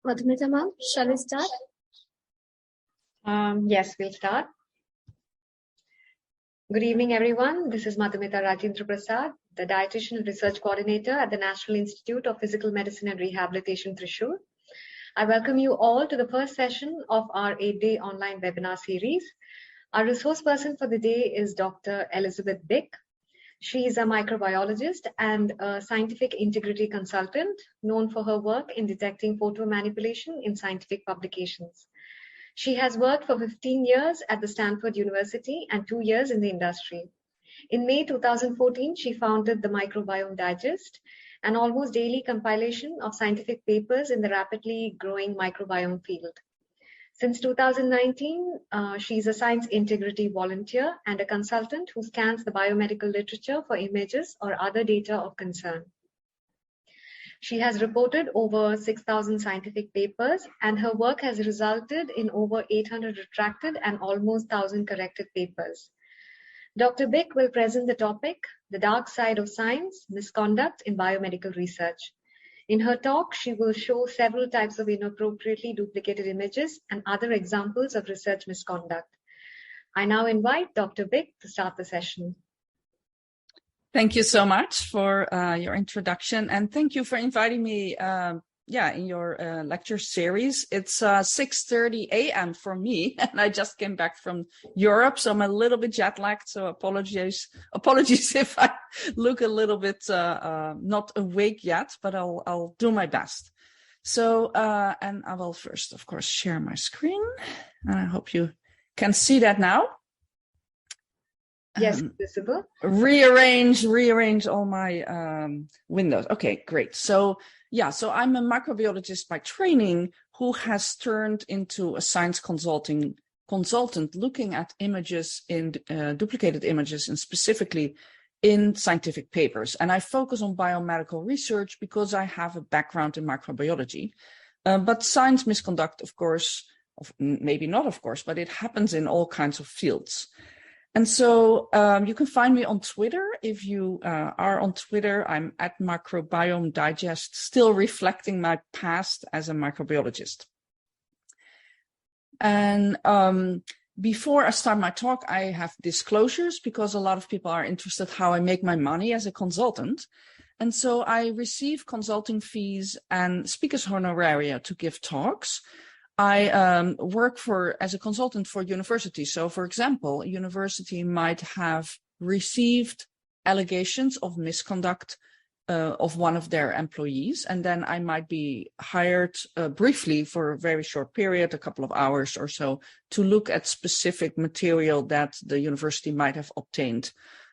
Madhumita ma'am, shall we start? Yes, we'll start. Good evening, everyone. This is Madhumita Rajendra Prasad, the Dietitian Research Coordinator at the National Institute of Physical Medicine and Rehabilitation, Thrissur. I welcome you all to the first session of our 8-day online webinar series. Our resource person for the day is Dr. Elisabeth Bik. She is a microbiologist and a scientific integrity consultant known for her work in detecting photo manipulation in scientific publications. She has worked for 15 years at the Stanford University and 2 years in the industry. In May 2014, she founded the Microbiome Digest, an almost daily compilation of scientific papers in the rapidly growing microbiome field. Since 2019, she's a science integrity volunteer and a consultant who scans the biomedical literature for images or other data of concern. She has reported over 6,000 scientific papers, and her work has resulted in over 800 retracted and almost 1,000 corrected papers. Dr. Bik will present the topic, The Dark Side of Science, Misconduct in Biomedical Research. In her talk, she will show several types of inappropriately duplicated images and other examples of research misconduct. I now invite Dr. Bik to start the session. Thank you so much for your introduction, and thank you for inviting me in your lecture series. It's 6:30 a.m. for me, and I just came back from Europe, so I'm a little bit jet lagged, so apologies if I look a little bit not awake yet, but I'll do my best. So, and I will first, of course, share my screen, and I hope you can see that now. Yes, visible. Rearrange all my windows. Okay, great. So I'm a microbiologist by training who has turned into a science consultant looking at images in duplicated images, and specifically in scientific papers. And I focus on biomedical research because I have a background in microbiology. But science misconduct, of course, maybe not of course, but it happens in all kinds of fields. And so you can find me on Twitter. If you are on Twitter, I'm at Microbiome Digest, still reflecting my past as a microbiologist. And before I start my talk, I have disclosures because a lot of people are interested how I make my money as a consultant. And so I receive consulting fees and speakers honoraria to give talks. I work as a consultant for universities. So, for example, a university might have received allegations of misconduct of one of their employees, and then I might be hired briefly for a very short period, a couple of hours or so, to look at specific material that the university might have obtained.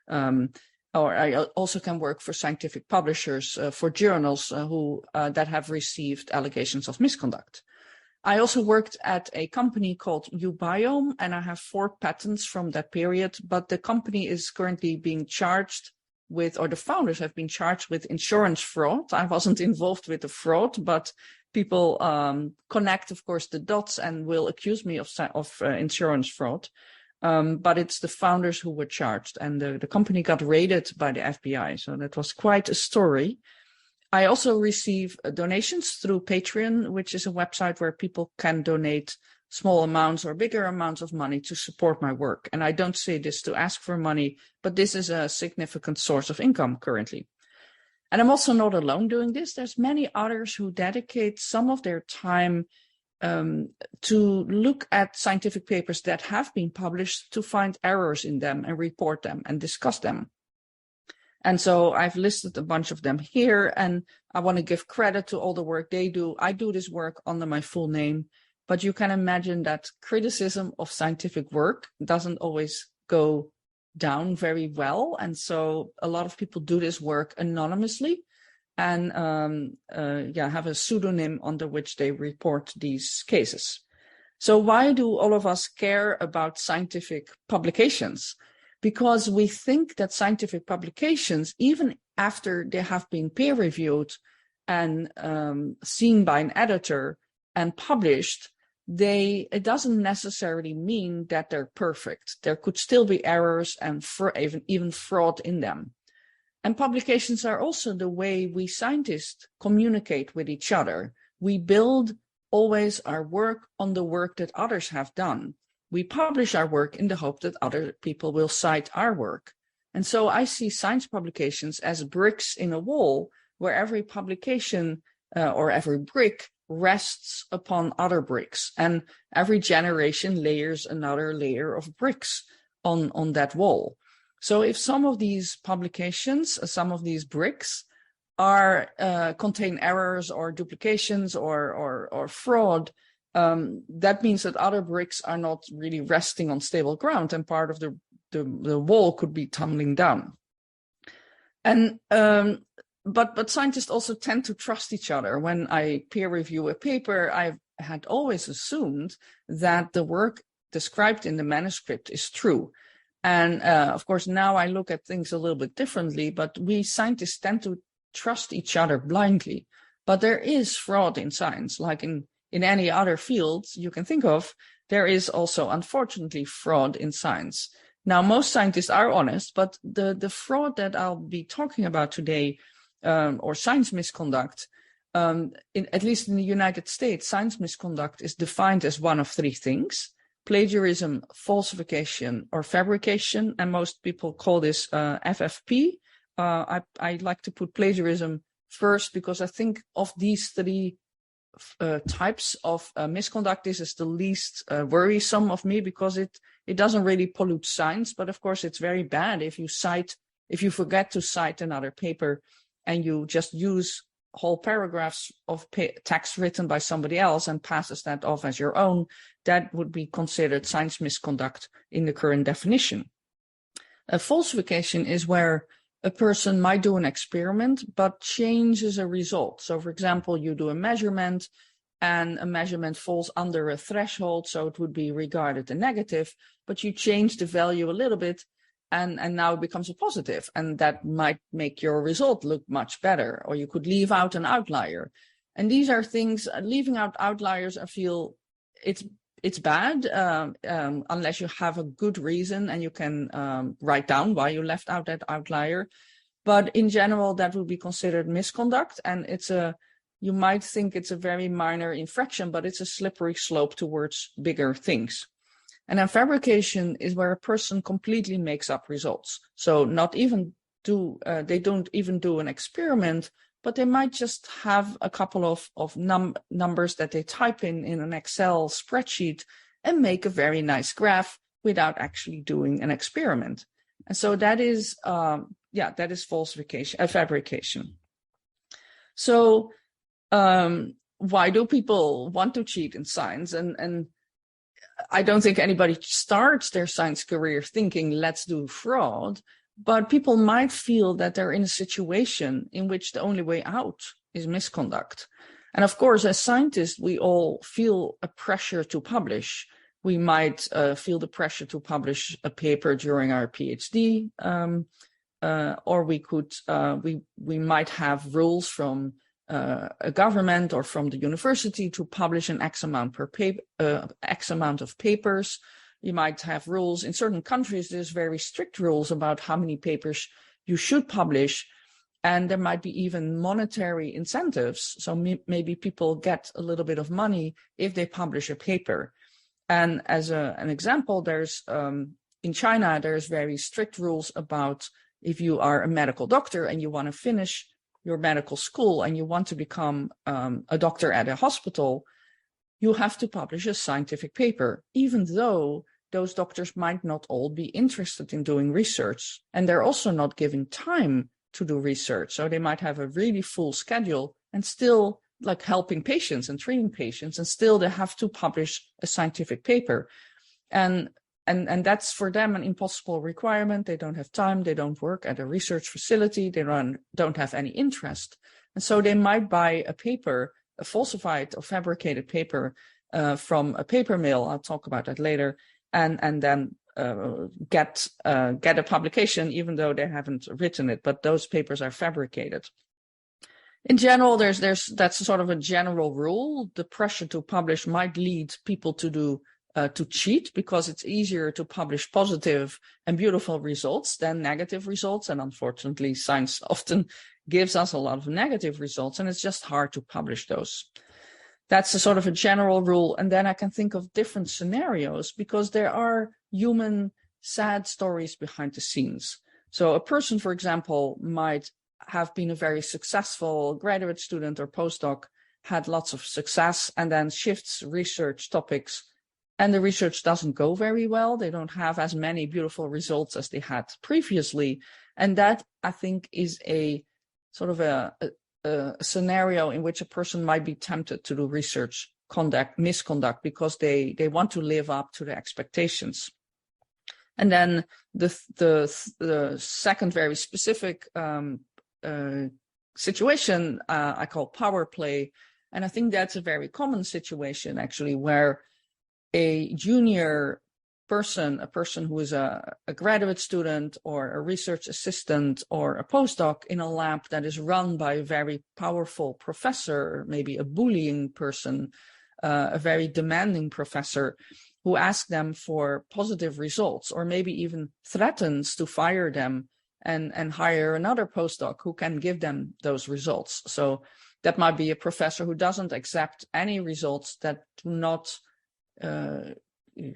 Or I also can work for scientific publishers, for journals that have received allegations of misconduct. I also worked at a company called Biomedical, and I have 4 patents from that period, but the company is currently being charged with, or the founders have been charged with insurance fraud. I wasn't involved with the fraud, but people connect, of course, the dots and will accuse me of insurance fraud. But it's the founders who were charged, and the company got raided by the FBI. So that was quite a story. I also receive donations through Patreon, which is a website where people can donate small amounts or bigger amounts of money to support my work. And I don't say this to ask for money, but this is a significant source of income currently. And I'm also not alone doing this. There's many others who dedicate some of their time to look at scientific papers that have been published, to find errors in them and report them and discuss them. And so I've listed a bunch of them here, and I want to give credit to all the work they do. I do this work under my full name, but you can imagine that criticism of scientific work doesn't always go down very well. And so a lot of people do this work anonymously and have a pseudonym under which they report these cases. So why do all of us care about scientific publications? Because we think that scientific publications, even after they have been peer-reviewed and seen by an editor and published, it doesn't necessarily mean that they're perfect. There could still be errors and even fraud in them. And publications are also the way we scientists communicate with each other. We build always our work on the work that others have done. We publish our work in the hope that other people will cite our work. And so I see science publications as bricks in a wall where every publication or every brick rests upon other bricks, and every generation layers another layer of bricks on that wall. So if some of these publications, some of these bricks are contain errors or duplications or fraud, that means that other bricks are not really resting on stable ground, and part of the wall could be tumbling down. And but scientists also tend to trust each other. When I peer review a paper, I had always assumed that the work described in the manuscript is true. And of course, now I look at things a little bit differently, but we scientists tend to trust each other blindly. But there is fraud in science, like in any other field you can think of. There is also, unfortunately, fraud in science. Now, most scientists are honest, but the fraud that I'll be talking about today, or science misconduct, at least in the United States, science misconduct is defined as one of three things: plagiarism, falsification, or fabrication. And most people call this FFP. I like to put plagiarism first because I think of these three types of misconduct, this is the least worrisome of me, because it doesn't really pollute science. But of course, it's very bad if you forget to cite another paper and you just use whole paragraphs of text written by somebody else and passes that off as your own. That would be considered science misconduct in the current definition. A falsification is where a person might do an experiment but changes a result. So, for example, you do a measurement and a measurement falls under a threshold, so it would be regarded a negative, but you change the value a little bit and now it becomes a positive, and that might make your result look much better. Or you could leave out an outlier. And these are things, leaving out outliers, I feel it's bad unless you have a good reason and you can write down why you left out that outlier. But in general, that would be considered misconduct, and you might think it's a very minor infraction, but it's a slippery slope towards bigger things. And then fabrication is where a person completely makes up results. So they don't even do an experiment, but they might just have a couple of numbers that they type in an Excel spreadsheet and make a very nice graph without actually doing an experiment. And so that is falsification, fabrication. So why do people want to cheat in science? And I don't think anybody starts their science career thinking, let's do fraud. But people might feel that they're in a situation in which the only way out is misconduct. And of course, as scientists, we all feel a pressure to publish. We might feel the pressure to publish a paper during our PhD, or we might have rules from a government or from the university to publish an X amount of papers. You might have rules in certain countries. There's very strict rules about how many papers you should publish, and there might be even monetary incentives. So maybe people get a little bit of money if they publish a paper. And as an example, there's in China, there's very strict rules about if you are a medical doctor and you want to finish your medical school and you want to become a doctor at a hospital, you have to publish a scientific paper, even though those doctors might not all be interested in doing research. And they're also not given time to do research. So they might have a really full schedule and still like helping patients and treating patients, and still they have to publish a scientific paper. And that's for them an impossible requirement. They don't have time. They don't work at a research facility. They don't have any interest. And so they might buy a paper, a falsified or fabricated paper from a paper mill. I'll talk about that later. And then get a publication, even though they haven't written it. But those papers are fabricated. In general, that's sort of a general rule. The pressure to publish might lead people to cheat, because it's easier to publish positive and beautiful results than negative results. And unfortunately, science often gives us a lot of negative results, and it's just hard to publish those. that's a sort of a general rule. And then I can think of different scenarios because there are human sad stories behind the scenes. So a person, for example, might have been a very successful graduate student or postdoc, had lots of success, and then shifts research topics, and the research doesn't go very well. They don't have as many beautiful results as they had previously. And that, I think, is a sort of a scenario in which a person might be tempted to do research misconduct because they want to live up to the expectations. And then the second very specific situation I call power play. And I think that's a very common situation, actually, where a junior person, a person who is a graduate student or a research assistant or a postdoc in a lab that is run by a very powerful professor, maybe a bullying person, a very demanding professor, who asks them for positive results, or maybe even threatens to fire them and hire another postdoc who can give them those results. So that might be a professor who doesn't accept any results that do not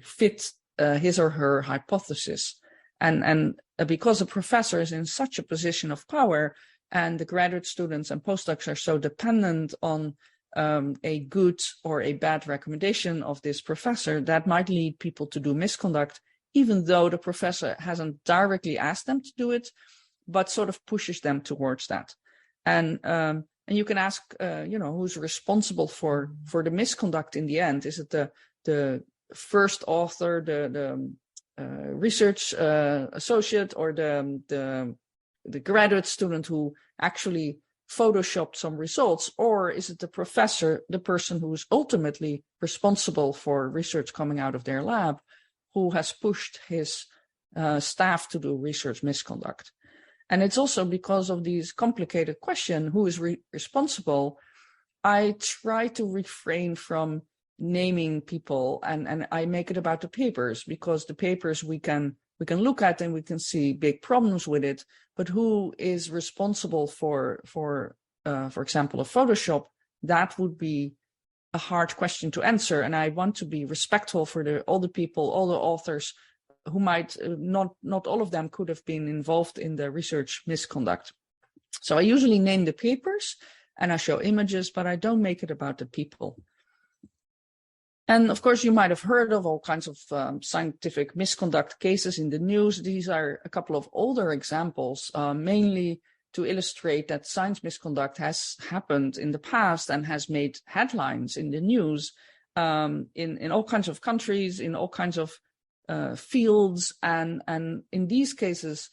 fit his or her hypothesis. And because a professor is in such a position of power, and the graduate students and postdocs are so dependent on a good or a bad recommendation of this professor, that might lead people to do misconduct, even though the professor hasn't directly asked them to do it, but sort of pushes them towards that. And you can ask, who's responsible for the misconduct in the end? Is it the first author, the research associate, or the graduate student who actually photoshopped some results, or is it the professor, the person who is ultimately responsible for research coming out of their lab, who has pushed his staff to do research misconduct? And it's also because of these complicated questions, who is responsible, I try to refrain from naming people, and I make it about the papers, because the papers we can look at and we can see big problems with it, but who is responsible for example, a Photoshop, that would be a hard question to answer. And I want to be respectful for all the people, all the authors who might not all of them could have been involved in the research misconduct. So I usually name the papers and I show images, but I don't make it about the people. And of course, you might have heard of all kinds of scientific misconduct cases in the news. These are a couple of older examples, mainly to illustrate that science misconduct has happened in the past and has made headlines in the news in all kinds of countries, in all kinds of fields. And in these cases,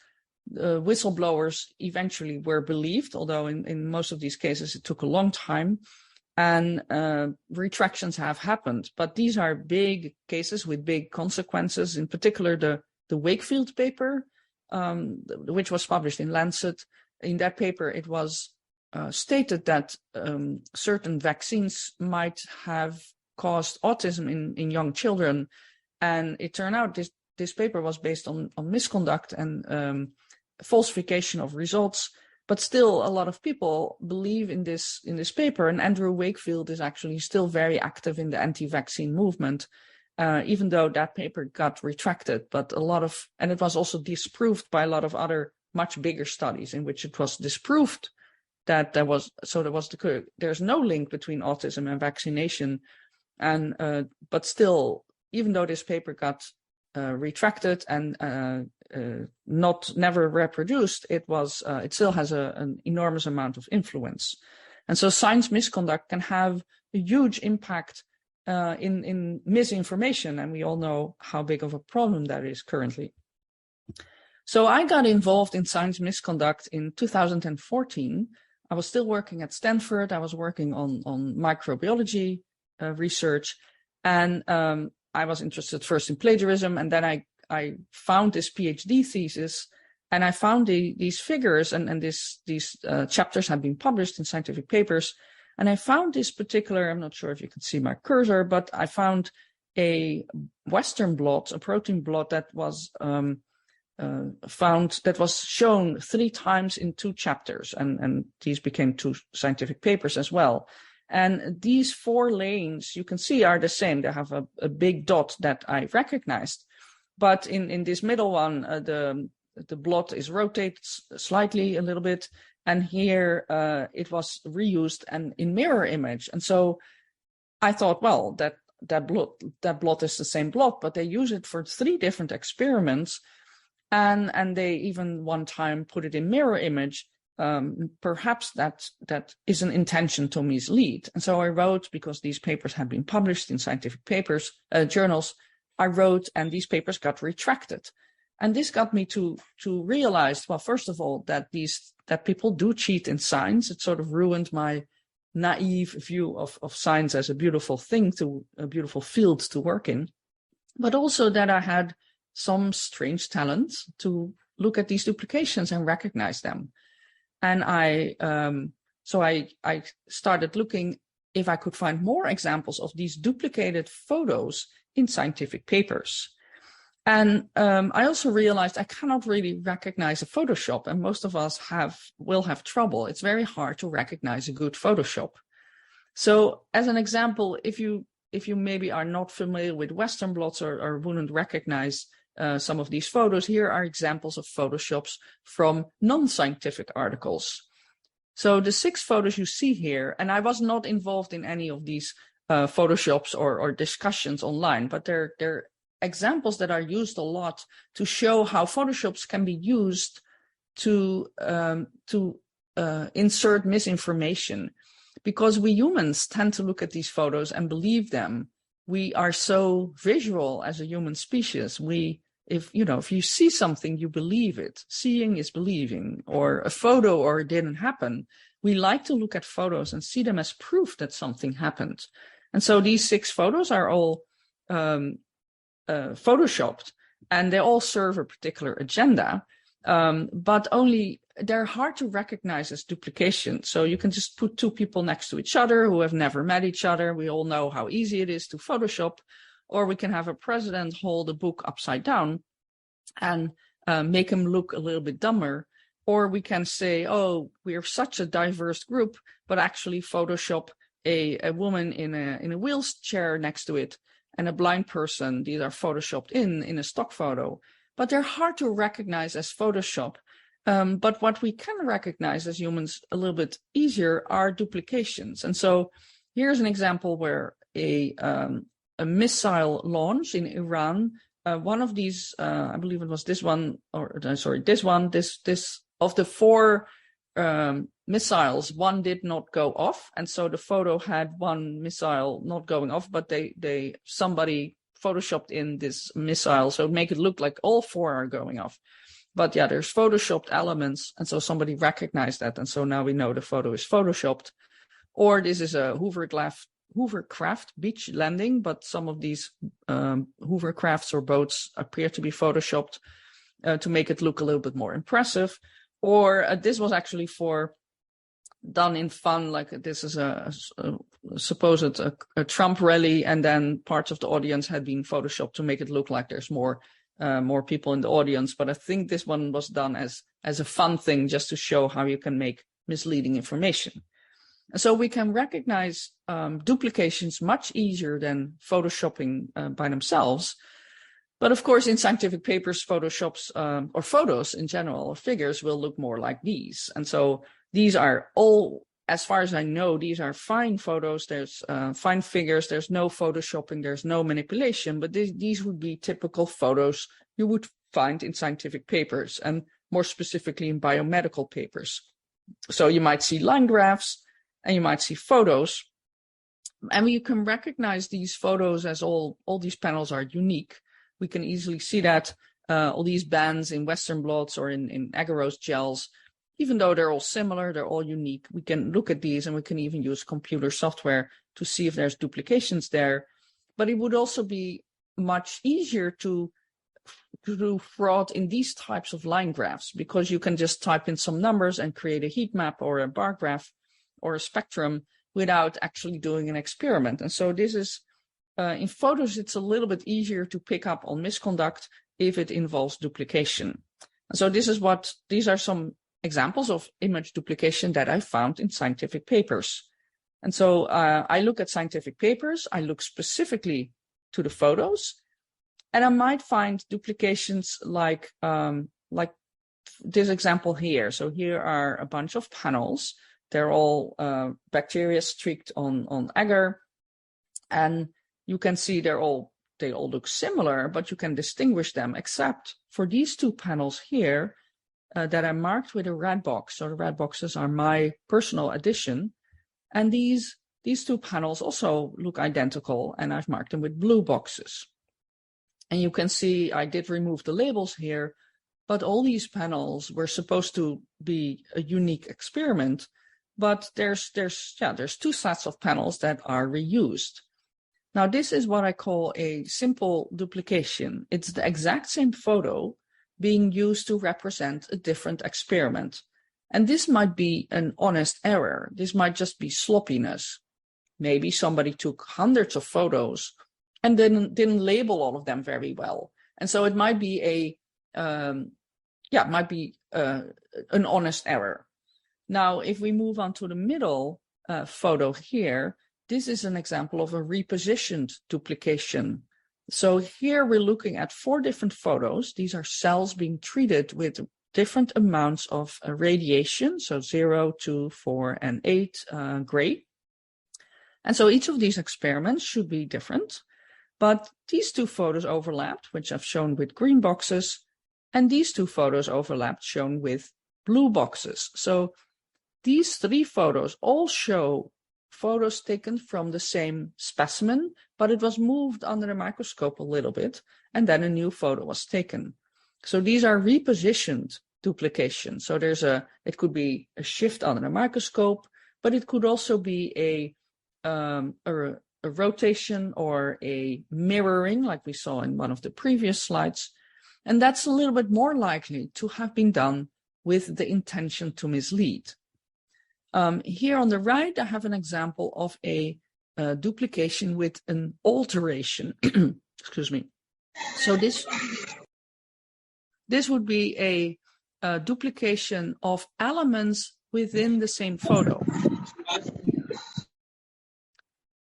whistleblowers eventually were believed, although in most of these cases it took a long time. And retractions have happened, but these are big cases with big consequences. In particular, the Wakefield paper, which was published in Lancet. In that paper, it was stated that certain vaccines might have caused autism in young children, and it turned out this paper was based on misconduct and falsification of results. But still, a lot of people believe in this paper, and Andrew Wakefield is actually still very active in the anti-vaccine movement, even though that paper got retracted. But and it was also disproved by a lot of other much bigger studies in which it was disproved that there's no link between autism and vaccination. And but still, even though this paper got retracted and never reproduced, it still has an enormous amount of influence. And so science misconduct can have a huge impact in misinformation, and we all know how big of a problem that is currently. So I got involved in science misconduct in 2014. I was still working at Stanford. I was working on microbiology research, and I was interested first in plagiarism, and then I found this PhD thesis, and I found these figures, and these chapters have been published in scientific papers. And I found this particular, I'm not sure if you can see my cursor, but I found a Western blot, a protein blot that was shown 3 times in 2 chapters, and these became 2 scientific papers as well. And these 4 lanes you can see are the same. They have a big dot that I recognized. But in this middle one, the blot is rotated slightly a little bit. And here it was reused and in mirror image. And so I thought, well, that blot is the same blot, but they use it for 3 different experiments. And they even one time put it in mirror image. Perhaps that is an intention to mislead. And so I wrote, because these papers had been published in scientific papers, journals, I wrote, and these papers got retracted. And this got me to realize, well, first of all, that people do cheat in science. It sort of ruined my naive view of science as a beautiful thing, a beautiful field to work in, but also that I had some strange talent to look at these duplications and recognize them. And so I started looking if I could find more examples of these duplicated photos in scientific papers. And I also realized I cannot really recognize a Photoshop, and most of us will have trouble. It's very hard to recognize a good Photoshop. So as an example, if you maybe are not familiar with Western blots or wouldn't recognize some of these photos, here are examples of Photoshops from non-scientific articles. So the 6 photos you see here, and I was not involved in any of these Photoshops or discussions online, but they're examples that are used a lot to show how Photoshops can be used to insert misinformation. Because we humans tend to look at these photos and believe them. We are so visual as a human species. If you see something, you believe it. Seeing is believing, or a photo or it didn't happen. We like to look at photos and see them as proof that something happened. And so these 6 photos are all photoshopped, and they all serve a particular agenda, but only they're hard to recognize as duplication. So you can just put 2 people next to each other who have never met each other. We all know how easy it is to Photoshop. Or we can have a president hold a book upside down and make him look a little bit dumber. Or we can say, oh, we are such a diverse group, but actually Photoshop a woman in a wheelchair next to it and a blind person. These are Photoshopped in a stock photo. But they're hard to recognize as Photoshop. But what we can recognize as humans a little bit easier are duplications. And so here's an example where a missile launch in Iran, one of these, I believe it was this one, this of the 4 missiles, one did not go off. And so the photo had one missile not going off, but somebody Photoshopped in this missile, so make it look like all 4 are going off. But yeah, there's Photoshopped elements, and so somebody recognized that, and so now we know the photo is Photoshopped. Or this is a hovercraft beach landing, but some of these hovercrafts or boats appear to be Photoshopped to make it look a little bit more impressive. Or this was actually done in fun, like this is supposed a Trump rally, and then parts of the audience had been Photoshopped to make it look like there's more people in the audience. But I think this one was done as a fun thing, just to show how you can make misleading information. And so we can recognize duplications much easier than Photoshopping by themselves. But of course, in scientific papers, Photoshops or photos in general, or figures, will look more like these. And so these are all, as far as I know, these are fine photos. There's fine figures. There's no Photoshopping. There's no manipulation. But these would be typical photos you would find in scientific papers, and more specifically in biomedical papers. So you might see line graphs, and you might see photos. And you can recognize these photos as all these panels are unique. We can easily see that all these bands in Western blots or in agarose gels, even though they're all similar, they're all unique. We can look at these, and we can even use computer software to see if there's duplications there. But it would also be much easier to do fraud in these types of line graphs, because you can just type in some numbers and create a heat map or a bar graph or a spectrum without actually doing an experiment. And so this is, in photos, it's a little bit easier to pick up on misconduct if it involves duplication. And so these are some examples of image duplication that I found in scientific papers. And so I look at scientific papers, I look specifically to the photos, and I might find duplications like this example here. So here are a bunch of panels. They're all bacteria streaked on agar, and you can see they all look similar, but you can distinguish them except for these two panels here that are marked with a red box. So the red boxes are my personal addition. And these two panels also look identical, and I've marked them with blue boxes. And you can see I did remove the labels here, but all these panels were supposed to be a unique experiment. But there's two sets of panels that are reused. Now, this is what I call a simple duplication. It's the exact same photo being used to represent a different experiment. And this might be an honest error. This might just be sloppiness. Maybe somebody took hundreds of photos and then didn't label all of them very well. And so it might be an honest error. Now, if we move on to the middle photo here, this is an example of a repositioned duplication. So here we're looking at 4 different photos. These are cells being treated with different amounts of radiation, so 0, 2, 4, and 8 gray. And so each of these experiments should be different, but these 2 photos overlapped, which I've shown with green boxes, and these 2 photos overlapped, shown with blue boxes. So these 3 photos all show photos taken from the same specimen, but it was moved under the microscope a little bit, and then a new photo was taken. So these are repositioned duplications. So it could be a shift under the microscope, but it could also be a rotation or a mirroring, like we saw in one of the previous slides. And that's a little bit more likely to have been done with the intention to mislead. Here on the right, I have an example of a duplication with an alteration. Excuse me. So this would be a duplication of elements within the same photo.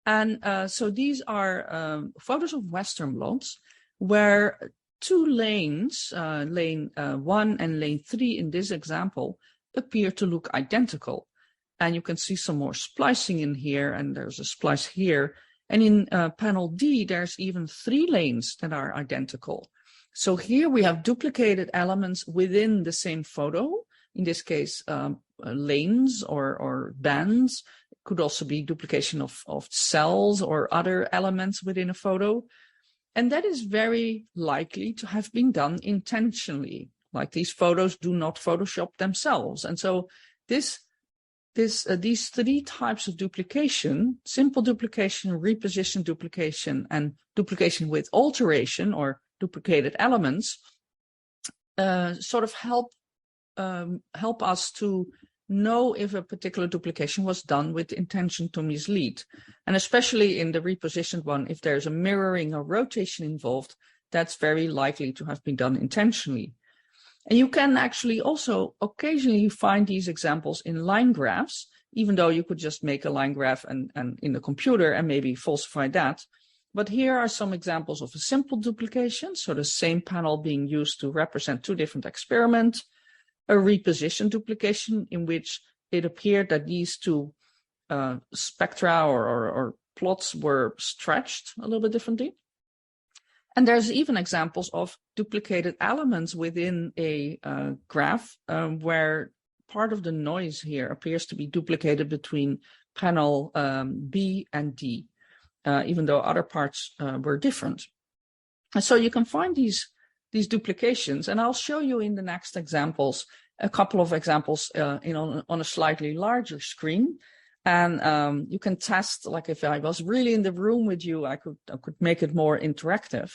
And so these are photos of Western blots where 2 lanes, lane 1 and lane 3 in this example, appear to look identical. And you can see some more splicing in here, and there's a splice here. And in panel D, there's even 3 lanes that are identical. So here we have duplicated elements within the same photo. In this case, lanes or bands. It could also be duplication of cells or other elements within a photo. And that is very likely to have been done intentionally. Like, these photos do not Photoshop themselves. And so these 3 types of duplication, simple duplication, reposition duplication, and duplication with alteration or duplicated elements, sort of help us to know if a particular duplication was done with intention to mislead. And especially in the repositioned one, if there's a mirroring or rotation involved, that's very likely to have been done intentionally. And you can actually also occasionally find these examples in line graphs, even though you could just make a line graph and in the computer and maybe falsify that. But here are some examples of a simple duplication. So the same panel being used to represent 2 different experiments, a reposition duplication in which it appeared that these 2 spectra or plots were stretched a little bit differently. And there's even examples of duplicated elements within a graph where part of the noise here appears to be duplicated between panel B and D, even though other parts were different. And so you can find these duplications, and I'll show you in the next examples a couple of examples on a slightly larger screen. And you can test, like if I was really in the room with you, I could make it more interactive.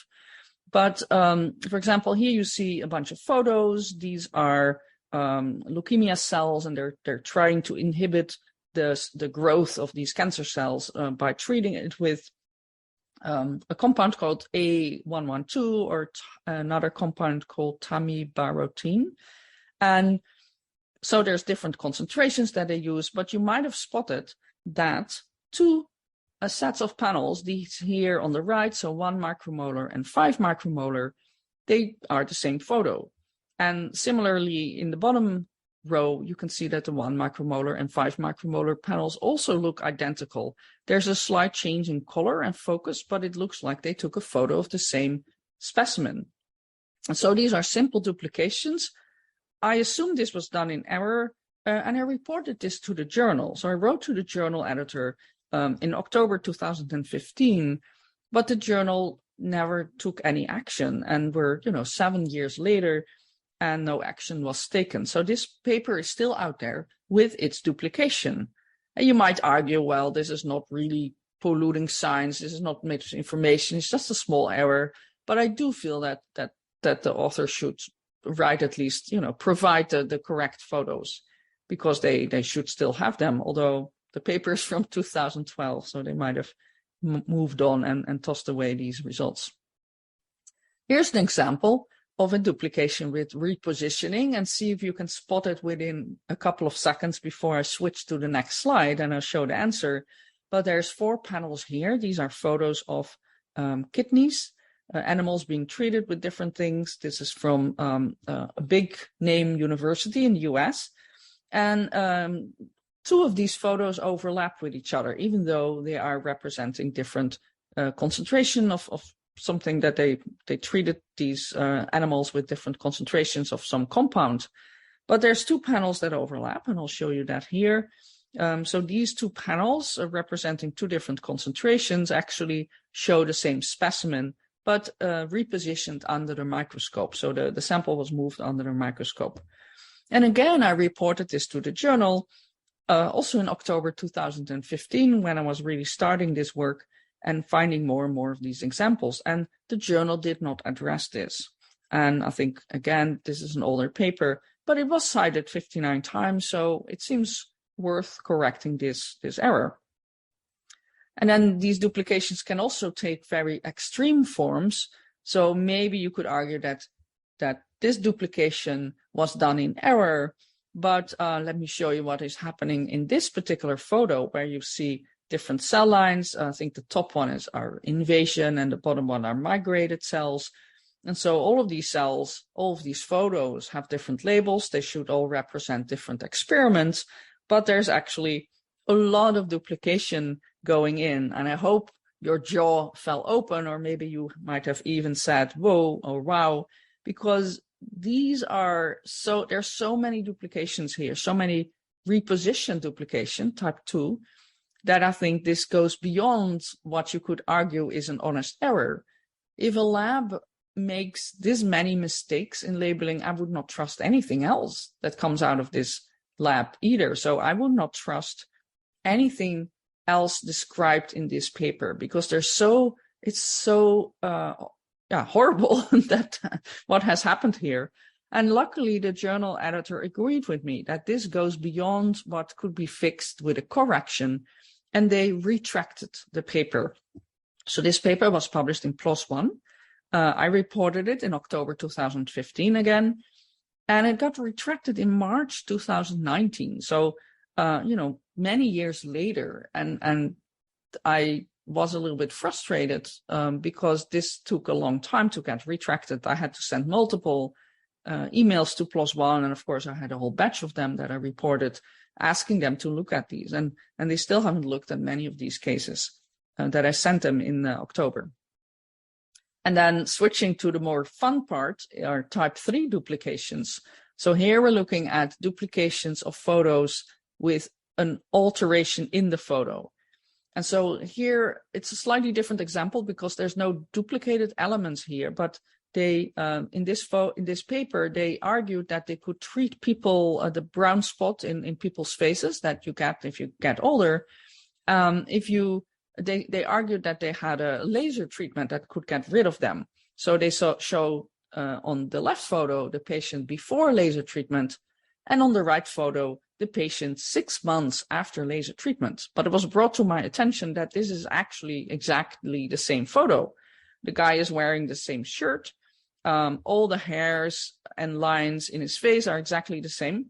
But for example, here you see a bunch of photos. These are leukemia cells, and they're trying to inhibit the growth of these cancer cells by treating it with a compound called A112 or another compound called tamibarotene. And so there's different concentrations that they use, but you might have spotted that two sets of panels, these here on the right, so 1 micromolar and 5 micromolar, they are the same photo. And similarly, in the bottom row, you can see that the 1 micromolar and 5 micromolar panels also look identical. There's a slight change in color and focus, but it looks like they took a photo of the same specimen. And so these are simple duplications. I assumed this was done in error, and I reported this to the journal. So I wrote to the journal editor in October 2015, but the journal never took any action, and we're 7 years later, and no action was taken. So this paper is still out there with its duplication. And you might argue, well, this is not really polluting science, this is not misinformation, it's just a small error. But I do feel that the author should write, at least, provide the correct photos, because they should still have them, although the paper is from 2012, so they might have moved on and tossed away these results. Here's an example of a duplication with repositioning, and see if you can spot it within a couple of seconds before I switch to the next slide and I'll show the answer. But there's 4 panels here. These are photos of kidneys, animals being treated with different things. This is from a big name university in the US. And 2 of these photos overlap with each other, even though they are representing different concentration of something that they treated these animals with different concentrations of some compound. But there's 2 panels that overlap, and I'll show you that here. So these 2 panels representing 2 different concentrations actually show the same specimen, but repositioned under the microscope. So the sample was moved under the microscope. And again, I reported this to the journal, also in October 2015, when I was really starting this work and finding more and more of these examples. And the journal did not address this. And I think, again, this is an older paper, but it was cited 59 times, so it seems worth correcting this error. And then these duplications can also take very extreme forms. So maybe you could argue that this duplication was done in error, but let me show you what is happening in this particular photo, where you see different cell lines. I think the top one is our invasion and the bottom one are migrated cells. And so all of these cells, all of these photos have different labels. They should all represent different experiments, but there's actually a lot of duplication going in. And I hope your jaw fell open, or maybe you might have even said, whoa, or wow, because there's so many duplications here, so many reposition duplication, type 2, that I think this goes beyond what you could argue is an honest error. If a lab makes this many mistakes in labeling, I would not trust anything else that comes out of this lab either. So I would not trust anything else described in this paper, because it's so horrible that what has happened here. And luckily, the journal editor agreed with me that this goes beyond what could be fixed with a correction, and they retracted the paper. So this paper was published in PLOS ONE. I reported it in October 2015 again, and it got retracted in March 2019. So, many years later, and I was a little bit frustrated because this took a long time to get retracted. I had to send multiple emails to PLOS ONE, and of course I had a whole batch of them that I reported, asking them to look at these, and they still haven't looked at many of these cases that I sent them in October. And then switching to the more fun part are type 3 duplications. So here we're looking at duplications of photos with an alteration in the photo. And so here it's a slightly different example because there's no duplicated elements here, but they in this paper they argued that they could treat people the brown spot in people's faces that you get if you get older. They argued that they had a laser treatment that could get rid of them. So they show on the left photo the patient before laser treatment, and on the right photo the patient 6 months after laser treatment. But it was brought to my attention that this is actually exactly the same photo. The guy is wearing the same shirt. All the hairs and lines in his face are exactly the same.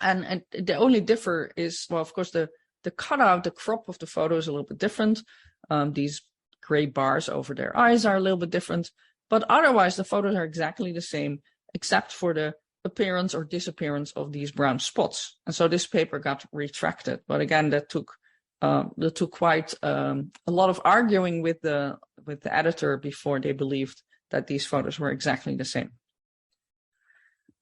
And the only differ is, well, of course, the The cutout, the crop of the photo is a little bit different. These gray bars over their eyes are a little bit different, but otherwise the photos are exactly the same, except for the appearance or disappearance of these brown spots. And so this paper got retracted. But again, that took quite a lot of arguing with the editor before they believed that these photos were exactly the same.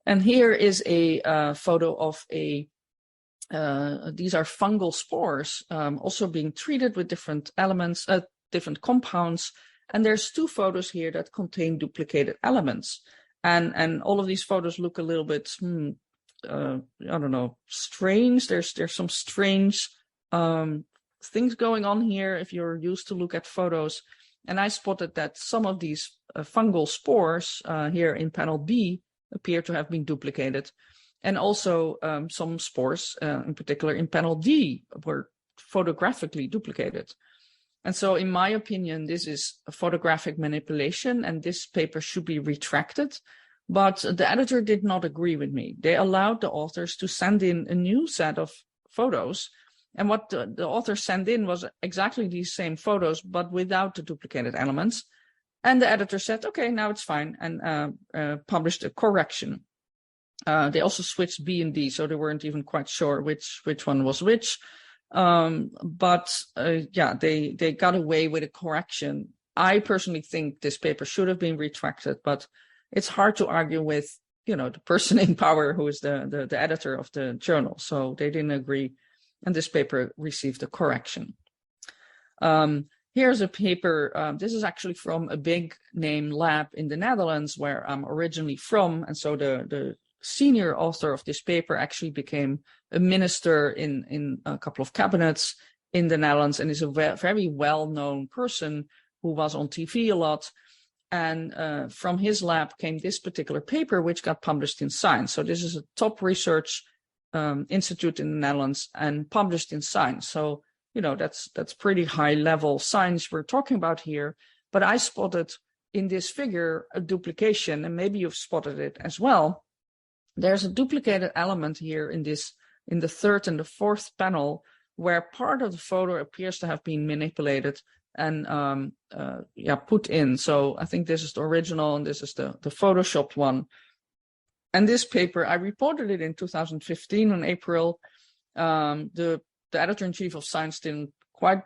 And here is a photo of these are fungal spores, also being treated with different elements, different compounds. And there's 2 photos here that contain duplicated elements. And all of these photos look a little bit, I don't know, strange. There's some strange things going on here if you're used to look at photos. And I spotted that some of these fungal spores here in panel B appear to have been duplicated. And also some spores, in particular in panel D, were photographically duplicated. And so in my opinion, this is a photographic manipulation and this paper should be retracted. But the editor did not agree with me. They allowed the authors to send in a new set of photos. And what the authors sent in was exactly these same photos, but without the duplicated elements. And the editor said, okay, now it's fine, and published a correction. They also switched B and D, so they weren't even quite sure which one was which. Yeah, they got away with a correction. I personally think this paper should have been retracted, but it's hard to argue with, the person in power who is the editor of the journal. So they didn't agree, and this paper received a correction. Here's a paper. This is actually from a big name lab in the Netherlands, where I'm originally from, and so the senior author of this paper actually became a minister in a couple of cabinets in the Netherlands and is a very well-known person who was on TV a lot. And from his lab came this particular paper, which got published in Science. So this is a top research institute in the Netherlands and published in Science. So, that's pretty high level science we're talking about here. But I spotted in this figure a duplication, and maybe you've spotted it as well. There's a duplicated element here in the 3rd and the 4th panel, where part of the photo appears to have been manipulated and put in. So I think this is the original and this is the photoshopped one. And this paper, I reported it in 2015 in April. The editor-in-chief of Science didn't quite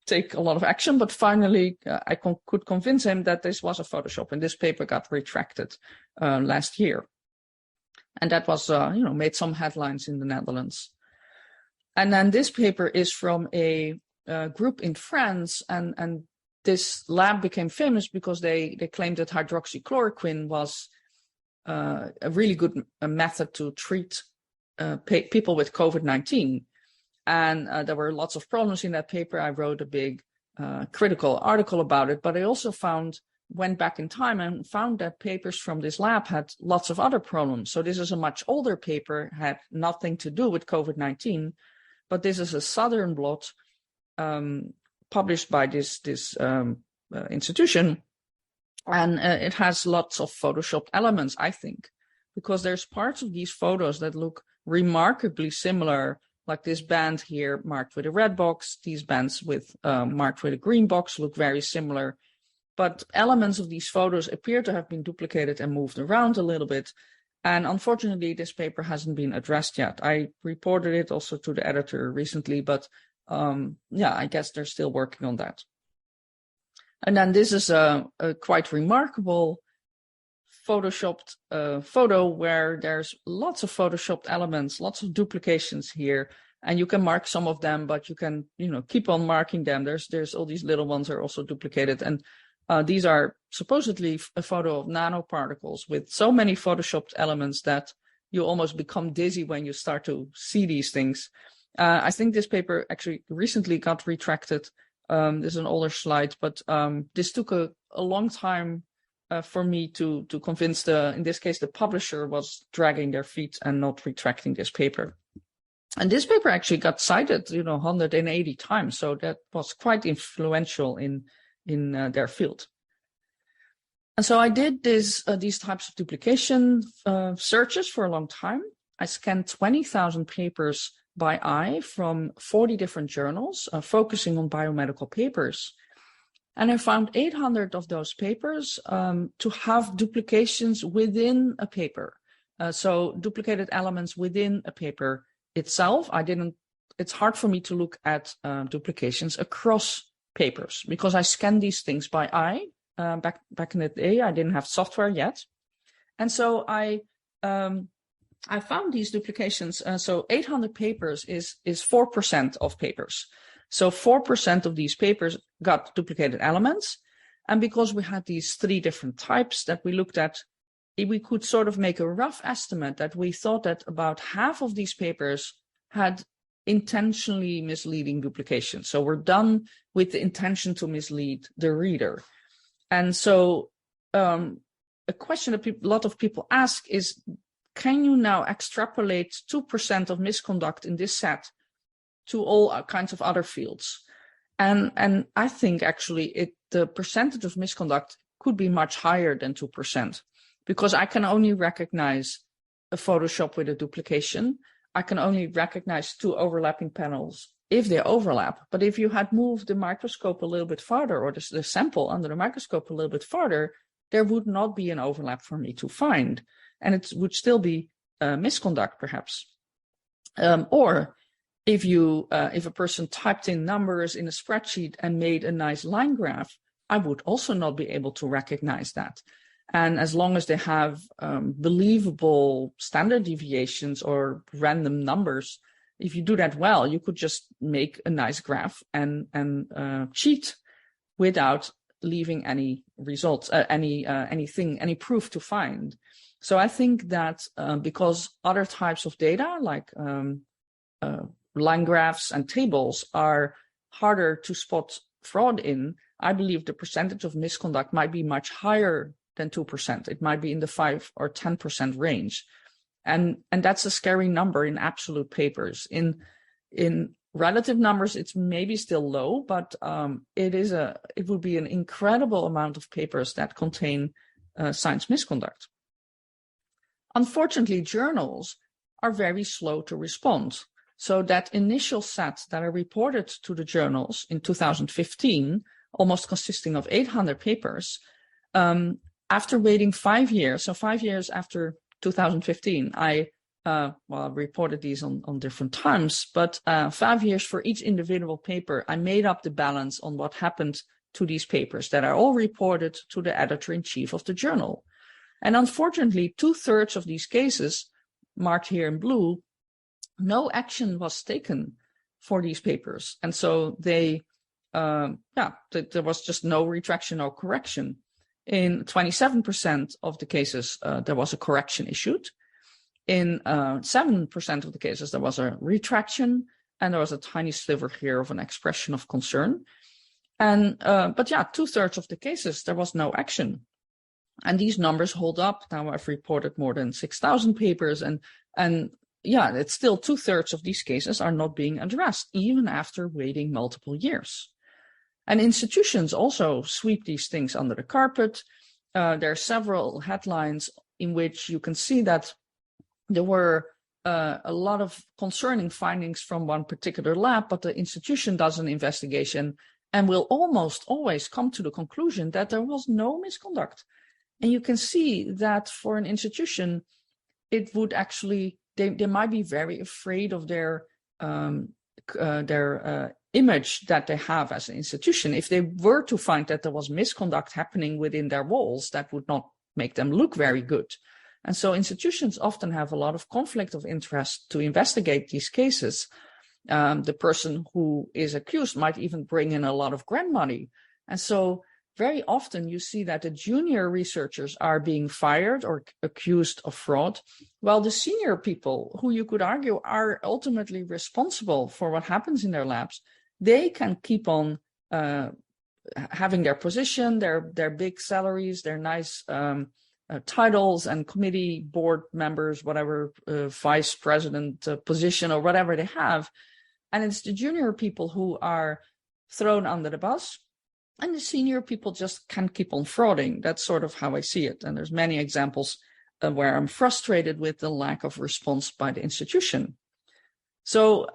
take a lot of action, but finally I could convince him that this was a Photoshop, and this paper got retracted last year. And that was, made some headlines in the Netherlands. And then this paper is from a group in France, and this lab became famous because they claimed that hydroxychloroquine was a really good method to treat people with COVID-19. And there were lots of problems in that paper. I wrote a big critical article about it, but I also went back in time and found that papers from this lab had lots of other problems. So this is a much older paper, had nothing to do with COVID-19, but this is a southern blot published by this institution. And it has lots of photoshopped elements, I think, because there's parts of these photos that look remarkably similar, like this band here marked with a red box. These bands marked with a green box look very similar. But elements of these photos appear to have been duplicated and moved around a little bit. And unfortunately, this paper hasn't been addressed yet. I reported it also to the editor recently, but I guess they're still working on that. And then this is a quite remarkable photoshopped photo where there's lots of photoshopped elements, lots of duplications here. And you can mark some of them, but you can, keep on marking them. There's all these little ones are also duplicated. And these are supposedly a photo of nanoparticles with so many photoshopped elements that you almost become dizzy when you start to see these things. I think this paper actually recently got retracted. This is an older slide, but this took a long time for me to convince in this case, the publisher was dragging their feet and not retracting this paper. And this paper actually got cited, 180 times. So that was quite influential in their field. And so I did these types of duplication searches for a long time. I scanned 20,000 papers by eye from 40 different journals focusing on biomedical papers. And I found 800 of those papers to have duplications within a paper. So duplicated elements within a paper itself. It's hard for me to look at duplications across papers because I scanned these things by eye. Back in the day, I didn't have software yet. And so I found these duplications. So 800 papers is 4% of papers. So 4% of these papers got duplicated elements. And because we had these 3 different types that we looked at, we could sort of make a rough estimate that we thought that about half of these papers had intentionally misleading duplications. So we're done with the intention to mislead the reader. And so a question that a lot of people ask is, can you now extrapolate 2% of misconduct in this set to all kinds of other fields? And I think actually the percentage of misconduct could be much higher than 2%, because I can only recognize a Photoshop with a duplication. I can only recognize 2 overlapping panels if they overlap. But if you had moved the microscope a little bit farther, or the sample under the microscope a little bit farther, there would not be an overlap for me to find. And it would still be misconduct, perhaps. Or if a person typed in numbers in a spreadsheet and made a nice line graph, I would also not be able to recognize that. And as long as they have believable standard deviations or random numbers, if you do that well, you could just make a nice graph and cheat without leaving any results, any proof to find. So I think that because other types of data, like line graphs and tables, are harder to spot fraud in, I believe the percentage of misconduct might be much higher than 2%. It might be in the 5 or 10% range. And that's a scary number in absolute papers. In relative numbers, it's maybe still low, but it would be an incredible amount of papers that contain science misconduct. Unfortunately, journals are very slow to respond. So that initial set that I reported to the journals in 2015, almost consisting of 800 papers, after waiting 5 years, so 5 years after 2015, I reported these on different times, but 5 years for each individual paper, I made up the balance on what happened to these papers that are all reported to the editor-in-chief of the journal. And unfortunately, 2/3 of these cases, marked here in blue, no action was taken for these papers. And so there was just no retraction or correction. In 27% of the cases, there was a correction issued. In 7% of the cases, there was a retraction, and there was a tiny sliver here of an expression of concern. And but 2/3 of the cases, there was no action. And these numbers hold up. Now I've reported more than 6,000 papers, and it's still 2/3 of these cases are not being addressed, even after waiting multiple years. And institutions also sweep these things under the carpet. There are several headlines in which you can see that there were a lot of concerning findings from one particular lab, but the institution does an investigation and will almost always come to the conclusion that there was no misconduct. And you can see that for an institution, it would actually, they might be very afraid of their image that they have as an institution. If they were to find that there was misconduct happening within their walls, that would not make them look very good. And so institutions often have a lot of conflict of interest to investigate these cases. The person who is accused might even bring in a lot of grant money. And so very often you see that the junior researchers are being fired or accused of fraud, while the senior people, who you could argue are ultimately responsible for what happens in their labs, they can keep on having their position, their big salaries, their nice titles and committee board members, whatever vice president position or whatever they have. And it's the junior people who are thrown under the bus, and the senior people just can keep on frauding. That's sort of how I see it. And there's many examples where I'm frustrated with the lack of response by the institution. So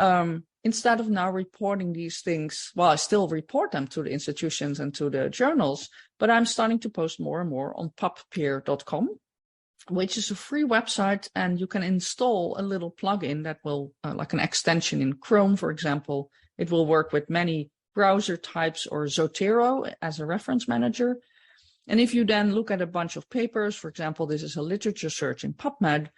instead of now reporting these things, well, I still report them to the institutions and to the journals, but I'm starting to post more and more on pubpeer.com, which is a free website, and you can install a little plugin that will, like an extension in Chrome, for example. It will work with many browser types or Zotero as a reference manager. And if you then look at a bunch of papers, for example, this is a literature search in PubMed,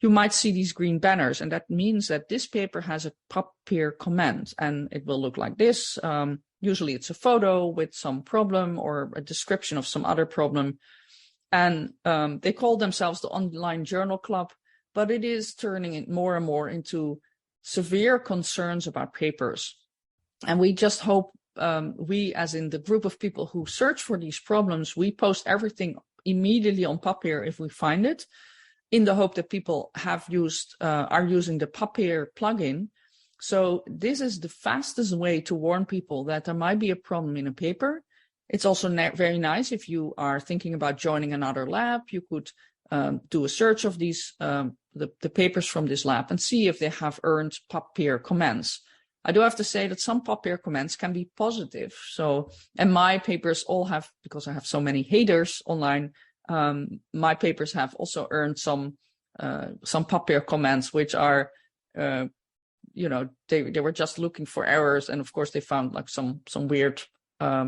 you might see these green banners, and that means that this paper has a PubPeer comment, and it will look like this. Usually it's a photo with some problem or a description of some other problem. And they call themselves the Online Journal Club, but it is turning it more and more into severe concerns about papers. And we just hope, we as in the group of people who search for these problems, we post everything immediately on PubPeer if we find it, in the hope that people are using the PubPeer plugin. So this is the fastest way to warn people that there might be a problem in a paper. It's also very nice if you are thinking about joining another lab. You could do a search of these the papers from this lab and see if they have earned PubPeer comments. I do have to say that some PubPeer comments can be positive. So, and my papers all have, because I have so many haters online, my papers have also earned some PubPeer comments, which are, they were just looking for errors, and of course they found like some weird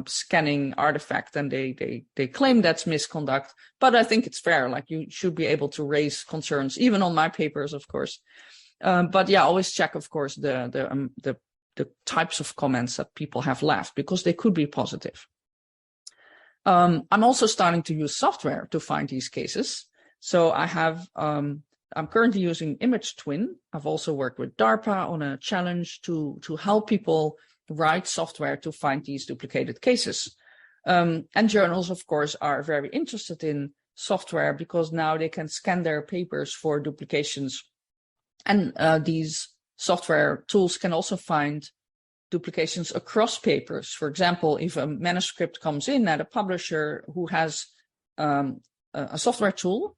scanning artifact, and they claim that's misconduct. But I think it's fair. Like, you should be able to raise concerns even on my papers, of course. But yeah, always check, of course, the types of comments that people have left, because they could be positive. I'm also starting to use software to find these cases. So I'm currently using Image Twin. I've also worked with DARPA on a challenge to help people write software to find these duplicated cases. And journals, of course, are very interested in software, because now they can scan their papers for duplications. And these software tools can also find duplications across papers. For example, if a manuscript comes in at a publisher who has a software tool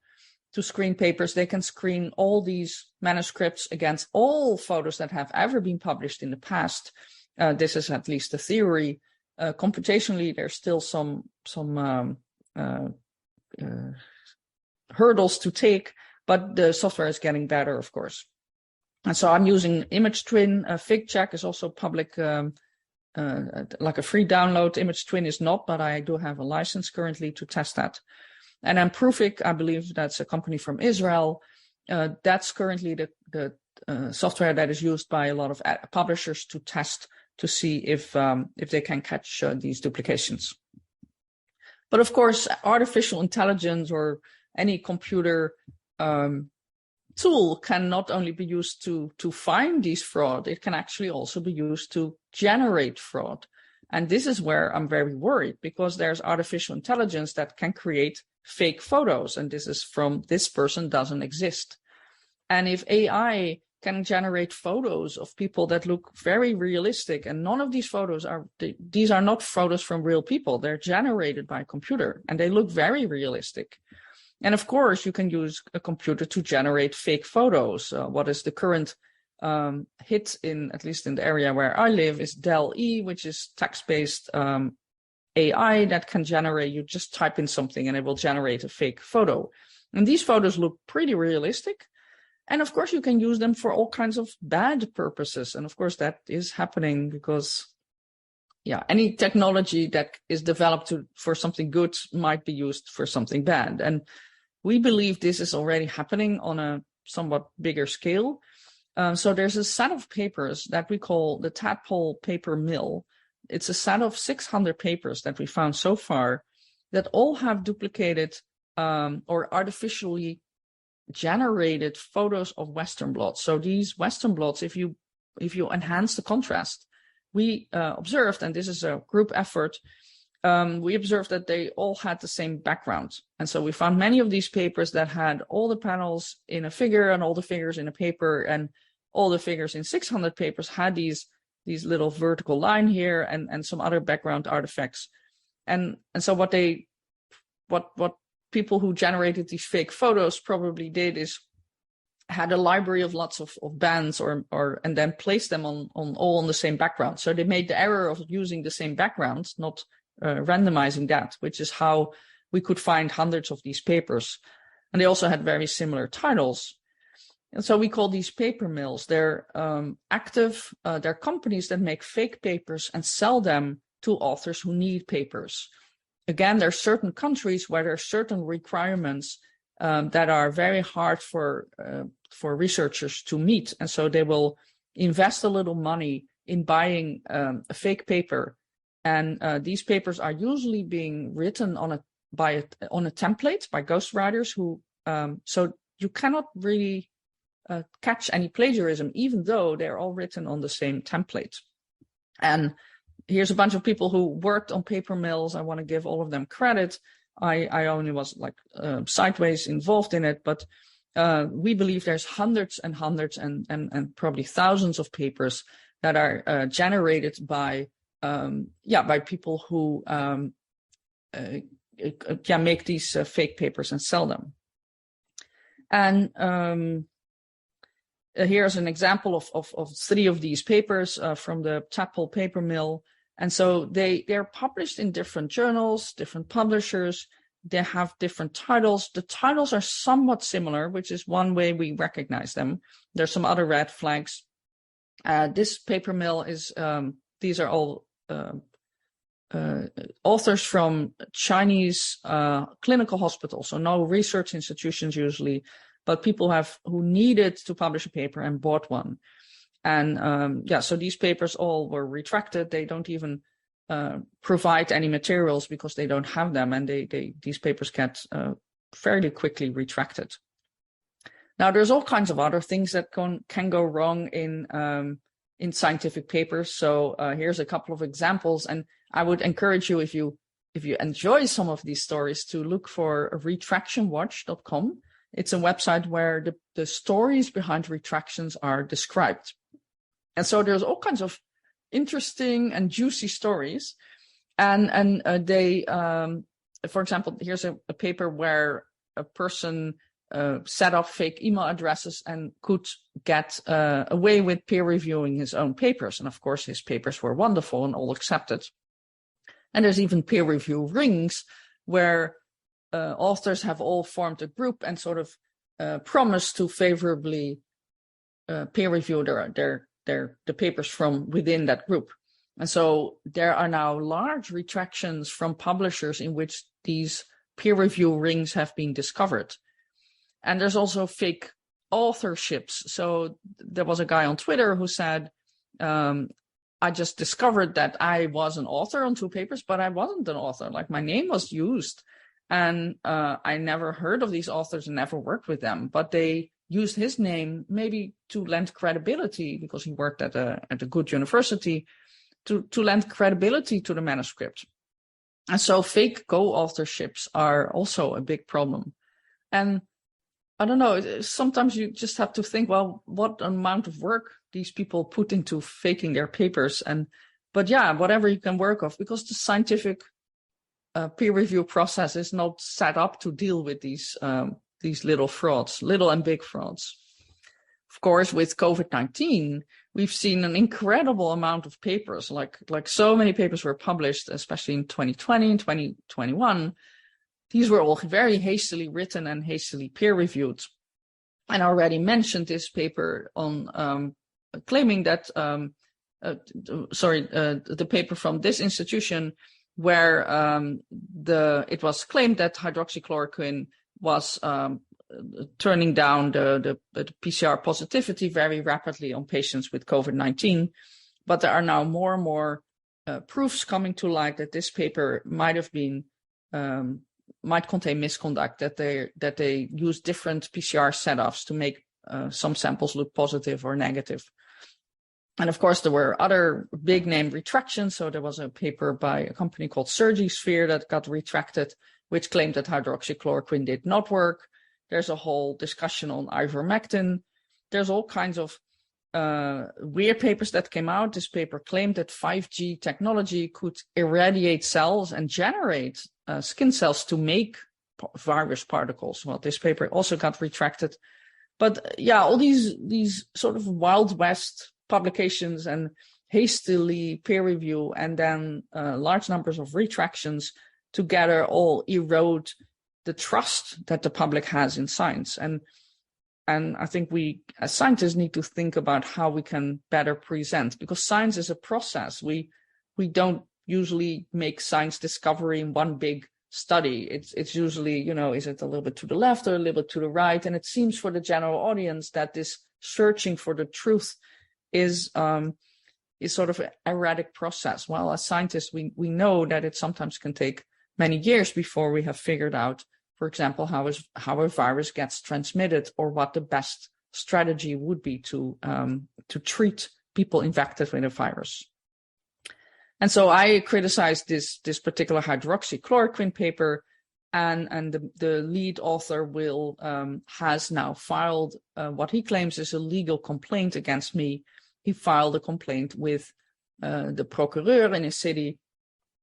to screen papers, they can screen all these manuscripts against all photos that have ever been published in the past. This is at least a theory. Computationally, there's still some hurdles to take, but the software is getting better, of course. And so I'm using Image Twin. FigCheck is also public, like a free download. Image Twin is not, but I do have a license currently to test that. And then Proofic, I believe that's a company from Israel. That's currently the software that is used by a lot of publishers to test to see if they can catch these duplications. But of course, artificial intelligence or any computer tool can not only be used to find these fraud, it can actually also be used to generate fraud. And this is where I'm very worried, because there's artificial intelligence that can create fake photos, and this is from this person doesn't exist. And if AI can generate photos of people that look very realistic, and none of these photos these are not photos from real people, they're generated by a computer, and they look very realistic. And of course, you can use a computer to generate fake photos. What is the current hit in, at least in the area where I live, is DALL-E, which is text-based AI that can generate, you just type in something and it will generate a fake photo. And these photos look pretty realistic. And of course, you can use them for all kinds of bad purposes. And of course, that is happening because, yeah, any technology that is developed for something good might be used for something bad. And we believe this is already happening on a somewhat bigger scale. So there's a set of papers that we call the Tadpole paper mill. It's a set of 600 papers that we found so far that all have duplicated or artificially generated photos of Western blots. So these Western blots, if you enhance the contrast, we observed, and this is a group effort, we observed that they all had the same background. And so we found many of these papers that had all the panels in a figure and all the figures in a paper, and all the figures in 600 papers had these little vertical line here and some other background artifacts. And so what people who generated these fake photos probably did is had a library of lots of bands and then placed them all on the same background. So they made the error of using the same background, not randomizing that, which is how we could find hundreds of these papers. And they also had very similar titles. And so we call these paper mills. They're they're companies that make fake papers and sell them to authors who need papers. Again, there are certain countries where there are certain requirements that are very hard for researchers to meet. And so they will invest a little money in buying a fake paper. And these papers are usually being written on a template by ghostwriters who, so you cannot really catch any plagiarism, even though they're all written on the same template. And here's a bunch of people who worked on paper mills. I want to give all of them credit. I only was like sideways involved in it, but we believe there's hundreds and hundreds and probably thousands of papers that are generated by people who make these fake papers and sell them. And here's an example of 3 of these papers from the Tadpole paper mill. And so they're published in different journals, different publishers. They have different titles. The titles are somewhat similar, which is one way we recognize them. There's some other red flags. This paper mill is, these are all authors from Chinese clinical hospitals, so no research institutions usually, but people who needed to publish a paper and bought one. And so these papers all were retracted. They don't even provide any materials because they don't have them, and these papers get fairly quickly retracted. Now, there's all kinds of other things that can go wrong in scientific papers. So here's a couple of examples, and I would encourage you, if you enjoy some of these stories, to look for retractionwatch.com. It's a website where the stories behind retractions are described. And so there's all kinds of interesting and juicy stories. And they, for example, here's a paper where a person set up fake email addresses and could get away with peer reviewing his own papers. And of course, his papers were wonderful and all accepted. And there's even peer review rings where authors have all formed a group and sort of promised to favorably peer review the papers from within that group. And so there are now large retractions from publishers in which these peer review rings have been discovered. And there's also fake authorships. So there was a guy on Twitter who said, I just discovered that I was an author on 2 papers, but I wasn't an author. Like, my name was used. And I never heard of these authors and never worked with them. But they used his name maybe to lend credibility, because he worked at a good university, to lend credibility to the manuscript. And so fake co-authorships are also a big problem. And I don't know, sometimes you just have to think, well, what amount of work these people put into faking their papers. But yeah, whatever you can work off, because the scientific peer review process is not set up to deal with these little frauds, little and big frauds. Of course, with COVID-19, we've seen an incredible amount of papers, like so many papers were published, especially in 2020 and 2021. These were all very hastily written and hastily peer-reviewed. And I already mentioned this paper on claiming that, the paper from this institution where it was claimed that hydroxychloroquine was turning down the PCR positivity very rapidly on patients with COVID-19. But there are now more and more proofs coming to light that this paper might contain misconduct, that they use different PCR setups to make some samples look positive or negative. And of course, there were other big name retractions. So there was a paper by a company called Surgisphere that got retracted, which claimed that hydroxychloroquine did not work. There's a whole discussion on ivermectin. There's all kinds of weird papers that came out. This paper claimed that 5G technology could irradiate cells and generate skin cells to make virus particles. Well, this paper also got retracted. But yeah, all these sort of Wild West publications and hastily peer review and then large numbers of retractions together all erode the trust that the public has in science. And I think we as scientists need to think about how we can better present, because science is a process. We don't usually make science discovery in one big study. It's usually, is it a little bit to the left or a little bit to the right? And it seems for the general audience that this searching for the truth is sort of an erratic process. Well, as scientists, we know that it sometimes can take many years before we have figured out, for example, how a virus gets transmitted, or what the best strategy would be to treat people infected with a virus. And so I criticized this particular hydroxychloroquine paper, and the lead author has now filed what he claims is a legal complaint against me. He filed a complaint with the procureur in his city,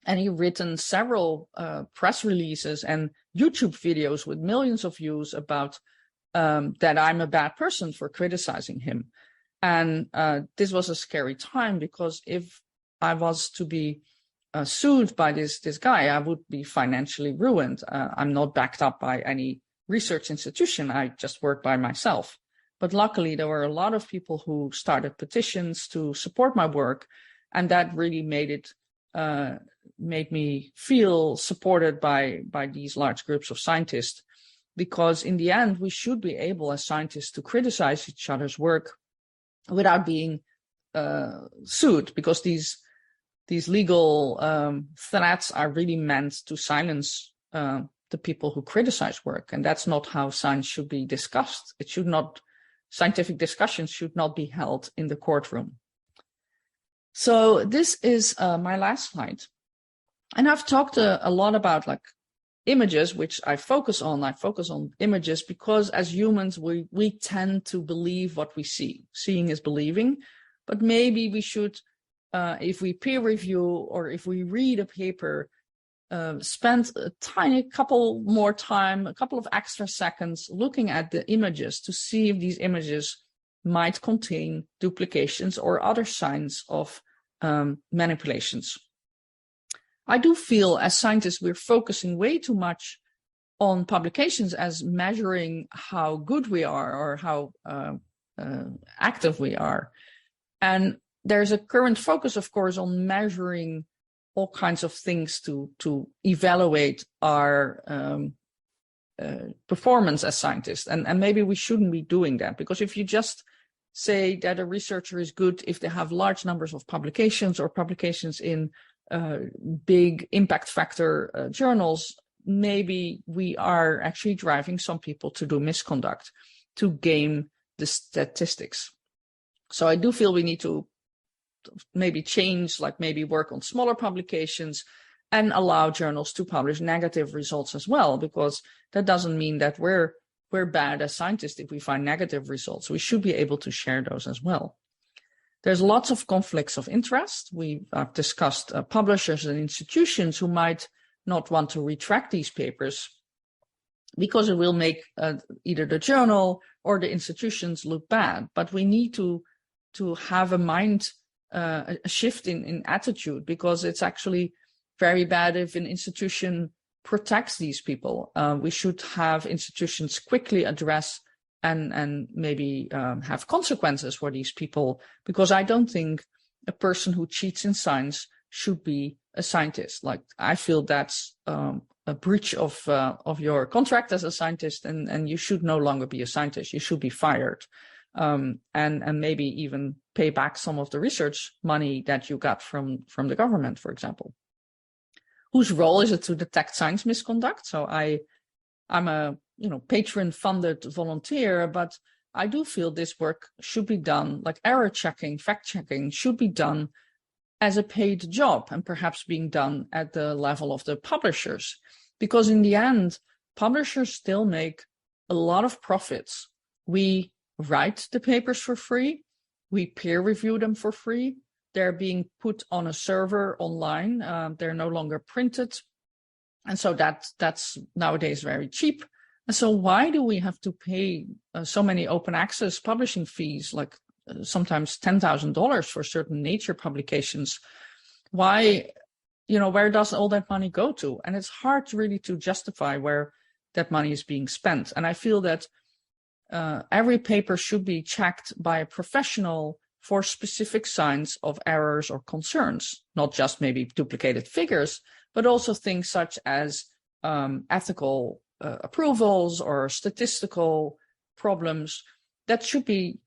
and he written several press releases and YouTube videos with millions of views about that I'm a bad person for criticizing him. And this was a scary time, because if I was to be sued by this guy, I would be financially ruined. I'm not backed up by any research institution. I just work by myself. But luckily, there were a lot of people who started petitions to support my work, and that really made me feel supported by these large groups of scientists. Because in the end, we should be able as scientists to criticize each other's work without being sued, because these legal threats are really meant to silence the people who criticize work, and that's not how science should be discussed. Scientific discussions should not be held in the courtroom. So this is my last slide, and I've talked a lot about images, which I focus on. I focus on images because as humans, we tend to believe what we see. Seeing is believing, but maybe we should, if we peer review or if we read a paper, spend a couple of extra seconds looking at the images to see if these images might contain duplications or other signs of manipulations. I do feel as scientists, we're focusing way too much on publications as measuring how good we are or how active we are. And there's a current focus, of course, on measuring all kinds of things to evaluate our performance as scientists. And maybe we shouldn't be doing that, because if you just say that a researcher is good if they have large numbers of publications or publications in big impact factor journals, maybe we are actually driving some people to do misconduct, to game the statistics. So I do feel we need to maybe change, maybe work on smaller publications and allow journals to publish negative results as well, because that doesn't mean that we're bad as scientists if we find negative results. We should be able to share those as well. There's lots of conflicts of interest. We've discussed publishers and institutions who might not want to retract these papers because it will make either the journal or the institutions look bad. But we need to have a shift in attitude, because it's actually very bad if an institution protects these people. We should have institutions quickly address and maybe have consequences for these people, because I don't think a person who cheats in science should be a scientist. I feel that's a breach of your contract as a scientist, and you should no longer be a scientist. You should be fired, and maybe even pay back some of the research money that you got from the government, for example. Whose role is it to detect science misconduct? So I'm a patron-funded volunteer, but I do feel this work should be done, error checking, fact checking, should be done as a paid job, and perhaps being done at the level of the publishers, because in the end, publishers still make a lot of profits. We write the papers for free, we peer review them for free, they're being put on a server online, they're no longer printed, and so that's nowadays very cheap. And so why do we have to pay so many open access publishing fees, like sometimes $10,000 for certain Nature publications? Why, where does all that money go to? And it's hard really to justify where that money is being spent. And I feel that every paper should be checked by a professional for specific signs of errors or concerns, not just maybe duplicated figures, but also things such as ethical approvals or statistical problems that should be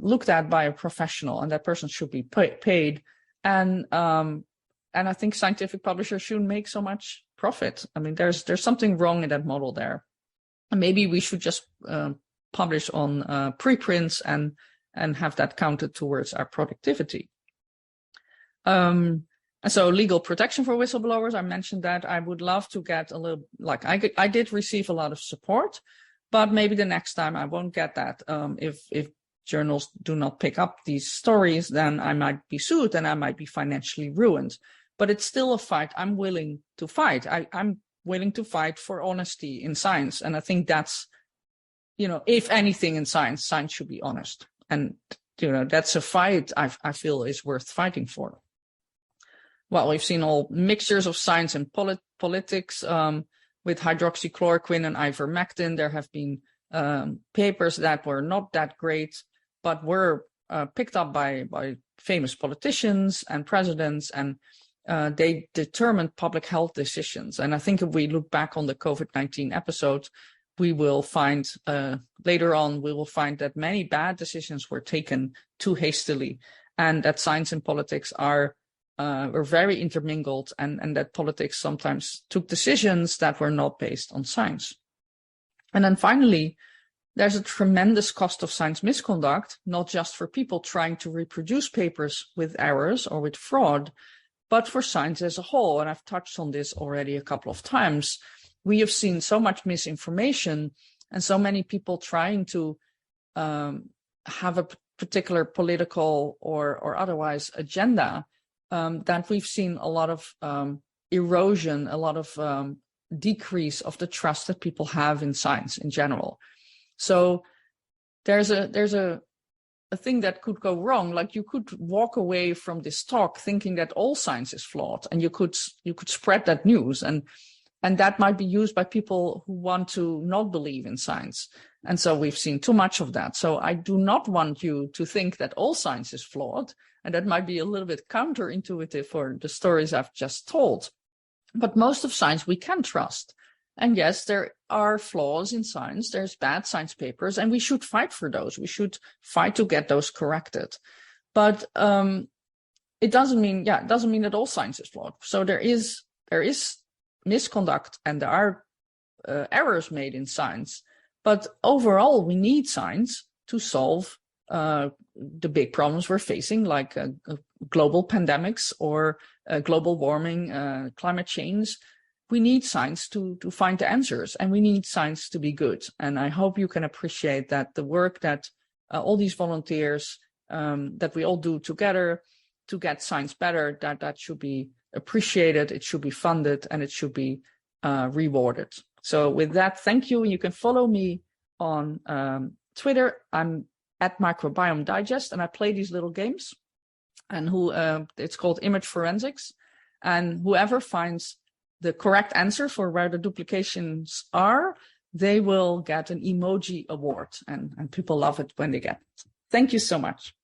looked at by a professional, and that person should be paid. And I think scientific publishers shouldn't make so much profit. I mean, there's something wrong in that model there, and maybe we should just publish on preprints and have that counted towards our productivity. And so legal protection for whistleblowers, I mentioned that. I would love to get a little, like I did receive a lot of support, but maybe the next time I won't get that. If journals do not pick up these stories, then I might be sued and I might be financially ruined. But it's still a fight I'm willing to fight. I'm willing to fight for honesty in science. And I think that's, if anything in science should be honest. And, that's a fight I feel is worth fighting for. Well, we've seen all mixtures of science and politics with hydroxychloroquine and ivermectin. There have been papers that were not that great, but were picked up by famous politicians and presidents, and they determined public health decisions. And I think if we look back on the COVID-19 episode, we will find later on, we will find that many bad decisions were taken too hastily, and that science and politics were very intermingled, and that politics sometimes took decisions that were not based on science. And then finally, there's a tremendous cost of science misconduct, not just for people trying to reproduce papers with errors or with fraud, but for science as a whole. And I've touched on this already a couple of times. We have seen so much misinformation and so many people trying to have a particular political or otherwise agenda, that we've seen a lot of erosion, a lot of decrease of the trust that people have in science in general. So there's a thing that could go wrong. Like, you could walk away from this talk thinking that all science is flawed, and you could spread that news, and that might be used by people who want to not believe in science. And so we've seen too much of that. So I do not want you to think that all science is flawed. And that might be a little bit counterintuitive for the stories I've just told. But most of science we can trust. And yes, there are flaws in science. There's bad science papers, and we should fight for those. We should fight to get those corrected. But it doesn't mean that all science is flawed. So there is misconduct, and there are errors made in science. But overall, we need science to solve the big problems we're facing, like global pandemics or global warming, climate change. We need science to find the answers, and we need science to be good. And I hope you can appreciate that the work that all these volunteers, that we all do together to get science better, that should be appreciated, it should be funded, and it should be rewarded. So with that, thank you. You can follow me on Twitter. I'm at Microbiome Digest, and I play these little games. And it's called Image Forensics. And whoever finds the correct answer for where the duplications are, they will get an emoji award. And people love it when they get it. Thank you so much.